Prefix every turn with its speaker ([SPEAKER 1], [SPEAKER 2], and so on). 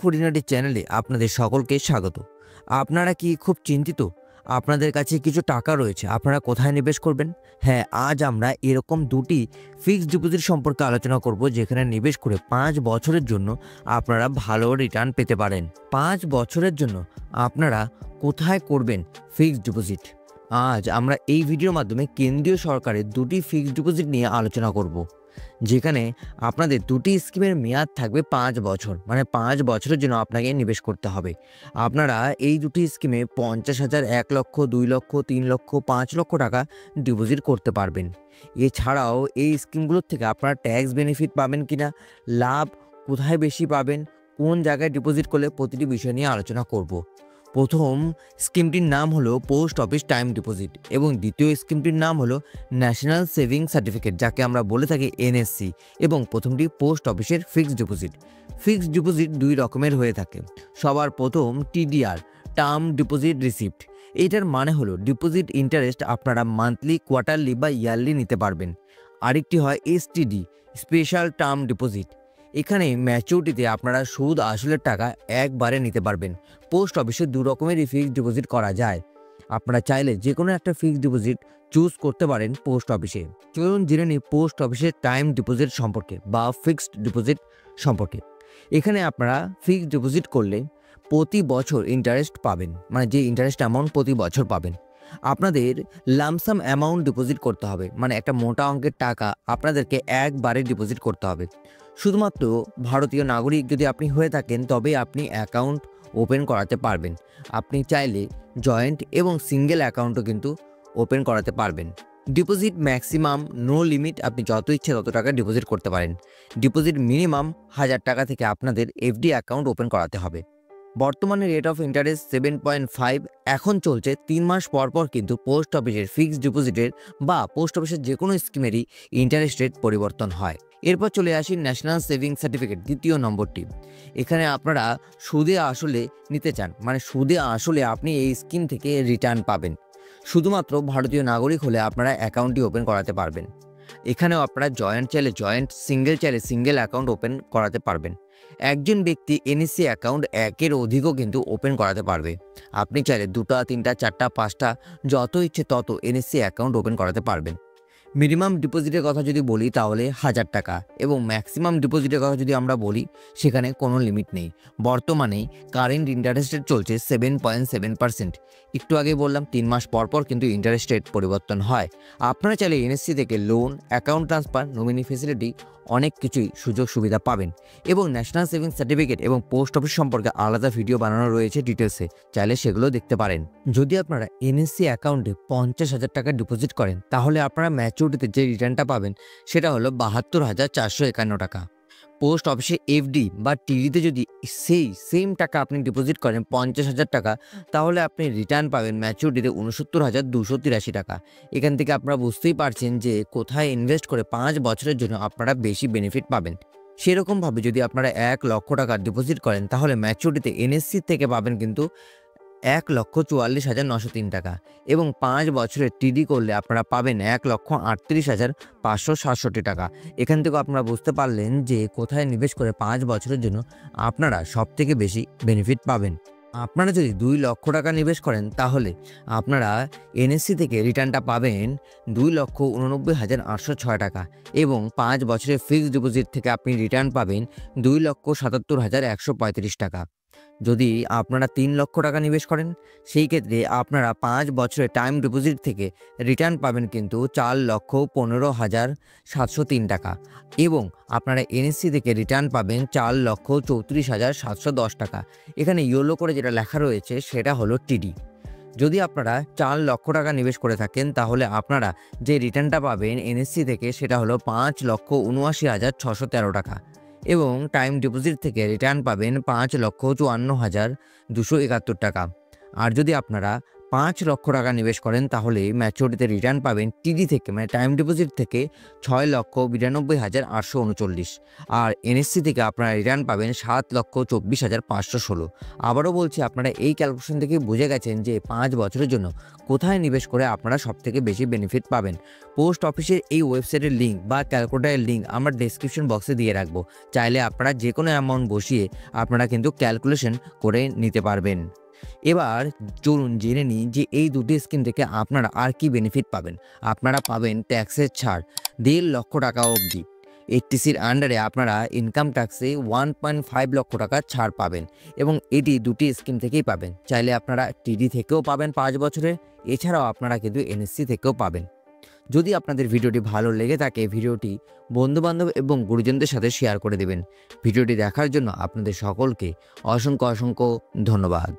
[SPEAKER 1] খুঁটিনাটি চ্যানেলে আপনাদের সকলকে স্বাগত। আপনারা কি খুব চিন্তিত? আপনাদের কাছে কিছু টাকা রয়েছে, আপনারা কোথায় নিবেশ করবেন? হ্যাঁ, আজ আমরা এরকম দুটি ফিক্সড ডিপোজিট সম্পর্কে আলোচনা করব, যেখানে নিবেশ করে 5 বছরের জন্য আপনারা ভালো রিটার্ন পেতে পারেন। 5 বছরের জন্য আপনারা কোথায় করবেন ফিক্সড ডিপোজিট? আজ আমরা এই ভিডিওর মাধ্যমে কেন্দ্রীয় সরকারের দুটি ফিক্সড ডিপোজিট নিয়ে আলোচনা করব, যেখানে আপনাদের দুটি স্কিমের মেয়াদ থাকবে 5 বছর, মানে 5 বছরের জন্য আপনাকে নিবেশ করতে হবে। আপনারা এই দুটি স্কিমে 50,000, 1 লক্ষ, 2 লক্ষ, 3 লক্ষ, 5 লক্ষ টাকা ডিপোজিট করতে পারবেন। এছাড়াও এই স্কিমগুলোর থেকে আপনারা ট্যাক্স বেনিফিট পাবেন কিনা, লাভ কোথায় বেশি পাবেন, কোন জায়গায় ডিপোজিট করলে, প্রতিটি বিষয় নিয়ে আলোচনা করব। প্রথম স্কিমটির নাম হলো পোস্ট অফিস টাইম ডিপোজিট এবং দ্বিতীয় স্কিমটির নাম হলো ন্যাশনাল সেভিং সার্টিফিকেট, যাকে আমরা বলে থাকি এনএসসি। এবং প্রথমটি পোস্ট অফিসের ফিক্সড ডিপোজিট। ফিক্সড ডিপোজিট দুই রকমের হয়ে থাকে। সবার প্রথম টিডিআর, টার্ম ডিপোজিট রিসিপ্ট। এইটার মানে হলো ডিপোজিট ইন্টারেস্ট আপনারা মান্থলি, কোয়ার্টারলি বা ইয়ারলি নিতে পারবেন। আরেকটি হয় এসটিডি, স্পেশাল টার্ম ডিপোজিট। এখানে ম্যাচুরিটিতে আপনারা সুদ আসলের টাকা একবারে নিতে পারবেন। পোস্ট অফিসে দু রকমেরই ফিক্সড ডিপোজিট করা যায়। আপনারা চাইলে যে কোনো একটা ফিক্সড ডিপোজিট চুজ করতে পারেন পোস্ট অফিসে। চলুন জেনে নিই পোস্ট অফিসের টাইম ডিপোজিট সম্পর্কে বা ফিক্সড ডিপোজিট সম্পর্কে। এখানে আপনারা ফিক্সড ডিপোজিট করলে প্রতি বছর ইন্টারেস্ট পাবেন, মানে যে ইন্টারেস্ট অ্যামাউন্ট প্রতি বছর পাবেন। আপনাদের লামসাম অ্যামাউন্ট ডিপোজিট করতে হবে, মানে একটা মোটা অঙ্কের টাকা আপনাদেরকে একবারে ডিপোজিট করতে হবে। শুধুমাত্র ভারতীয় নাগরিক যদি আপনি হয়ে থাকেন তবেই আপনি অ্যাকাউন্ট ওপেন করাতে পারবেন। আপনি চাইলে জয়েন্ট এবং সিঙ্গেল অ্যাকাউন্টও কিন্তু ওপেন করাতে পারবেন। ডিপোজিট ম্যাক্সিমাম নো লিমিট, আপনি যত ইচ্ছে তত টাকা ডিপোজিট করতে পারেন। ডিপোজিট মিনিমাম 1000 টাকা থেকে আপনাদের এফডি অ্যাকাউন্ট ওপেন করাতে হবে। বর্তমানে রেট অফ ইন্টারেস্ট 7.5। এখন চলছে 3 মাস পর পর কিন্তু পোস্ট অফিসের ফিক্সড ডিপোজিটের বা পোস্ট অফিসের যে কোনো স্কিমেরই ইন্টারেস্ট রেট পরিবর্তন হয়। এরপর চলে আসি ন্যাশনাল সেভিং সার্টিফিকেট, দ্বিতীয় নম্বরটি। এখানে আপনারা সুদে আসলে নিতে চান, মানে সুদে আসলে আপনি এই স্কিম থেকে রিটার্ন পাবেন। শুধুমাত্র ভারতীয় নাগরিক হলে আপনারা অ্যাকাউন্টটি ওপেন করাতে পারবেন। এখানেও আপনারা জয়েন্ট চাইলে জয়েন্ট, সিঙ্গেল চাইলে সিঙ্গেল অ্যাকাউন্ট ওপেন করাতে পারবেন। একজন ব্যক্তি এনএসসি অ্যাকাউন্ট একের অধিকও কিন্তু ওপেন করাতে পারবে। আপনি চাইলে 2টা, 3টা, 4টা, 5টা যত ইচ্ছে তত এনএসসি অ্যাকাউন্ট ওপেন করাতে পারবেন। মিনিমাম ডিপোজিটের কথা যদি বলি তাহলে 1000 টাকা এবং ম্যাক্সিমাম ডিপোজিটের কথা যদি আমরা বলি সেখানে কোনো লিমিট নেই। বর্তমানে কারেন্ট ইন্টারেস্ট রেট চলছে 7.7%। একটু আগে বললাম 3 মাস পর পর কিন্তু ইন্টারেস্ট রেট পরিবর্তন হয়। আপনারা চাইলে এনএসসি থেকে loan, account transfer, nominee facility অনেক কিছুই সুযোগ সুবিধা পাবেন। এবং ন্যাশনাল সেভিং সার্টিফিকেট এবং পোস্ট অফিস সম্পর্কে আলাদা ভিডিও বানানো রয়েছে ডিটেলসে, চাইলে সেগুলো দেখতে পারেন। যদি আপনারা এনএসসি অ্যাকাউন্টে 50,000 টাকা ডিপোজিট করেন তাহলে আপনারা ম্যাচুরিটিতে যে রিটার্নটা পাবেন সেটা হলো 72,451 টাকা। পোস্ট অফিসে এফডি বা টিডিতে যদি সেম টাকা আপনি ডিপোজিট করেন 50,000 টাকা, তাহলে আপনি রিটার্ন পাবেন ম্যাচুরিটিতে 69,283 টাকা। এখান থেকে আপনারা বুঝতেই পারছেন যে কোথায় ইনভেস্ট করে 5 বছরের জন্য আপনারা বেশি বেনিফিট পাবেন। সেরকমভাবে যদি আপনারা 1 লক্ষ টাকা ডিপোজিট করেন তাহলে ম্যাচুরিটিতে এনএসসি থেকে পাবেন কিন্তু 1,44,903 টাকা এবং 5 বছরের টিডি করলে আপনারা পাবেন 1,38,567 টাকা। এখান থেকে আপনারা বুঝতে পারলেন যে কোথায় নিবেশ করে 5 বছরের জন্য আপনারা সবথেকে বেশি বেনিফিট পাবেন। আপনারা যদি 2 লক্ষ টাকা নিবেশ করেন তাহলে আপনারা এনএসসি থেকে রিটার্নটা পাবেন 2,89,806 টাকা এবং 5 বছরের ফিক্সড ডিপোজিট থেকে আপনি রিটার্ন পাবেন 2,77,135 টাকা। যদি আপনারা 3 লক্ষ টাকা নিবেশ করেন সেই ক্ষেত্রে আপনারা 5 বছরের টাইম ডিপোজিট থেকে রিটার্ন পাবেন কিন্তু 4,15,703 টাকা এবং আপনারা এনএসসি থেকে রিটার্ন পাবেন 4,34,710 টাকা। এখানে ইয়েলো করে যেটা লেখা রয়েছে সেটা হলো টিডি। যদি আপনারা 4 লক্ষ টাকা নিবেশ করে থাকেন তাহলে আপনারা যে রিটার্নটা পাবেন এনএসসি থেকে সেটা হলো 5,79,613 টাকা এবং টাইম ডিপোজিট থেকে রিটার্ন পাবেন 5,54,271 টাকা। আর যদি আপনারা 5 লক্ষ টাকা নিবেশ করেন তাহলে ম্যাচুরিটিতে রিটার্ন পাবেন টিডি থেকে মানে টাইম ডিপোজিট থেকে 6,92,839। আর এনএসসি থেকে আপনারা রিটার্ন পাবেন 7,24,516। আবারও বলছি, আপনারা এই ক্যালকুলেশন থেকে বুঝে গেছেন যে 5 বছরের জন্য কোথায় নিবেশ করে আপনারা সবথেকে বেশি বেনিফিট পাবেন। পোস্ট অফিসের এই ওয়েবসাইটের লিঙ্ক বা ক্যালকুলেটারের লিঙ্ক আমরা ডেসক্রিপশন বক্সে দিয়ে রাখবো। চাইলে আপনারা যে কোনো অ্যামাউন্ট বসিয়ে আপনারা কিন্তু ক্যালকুলেশন করে নিতে পারবেন। এবার চলুন জেনে নিই যে এই দুটি স্কিম থেকে আপনারা আর কি বেনিফিট পাবেন। আপনারা পাবেন ট্যাক্সের ছাড় 1.5 লক্ষ টাকা অবধি। এইচটিসির আন্ডারে আপনারা ইনকাম ট্যাক্সে 1.5 লক্ষ টাকা ছাড় পাবেন এবং এটি দুটি স্কিম থেকেই পাবেন। চাইলে আপনারা টিডি থেকেও পাবেন 5 বছরের, এছাড়াও আপনারা কিন্তু এনএসসি থেকেও পাবেন। যদি আপনাদের ভিডিওটি ভালো লেগে থাকে ভিডিওটি বন্ধুবান্ধব এবং গুরুজনদের সাথে শেয়ার করে দেবেন। ভিডিওটি দেখার জন্য আপনাদের সকলকে অসংখ্য ধন্যবাদ।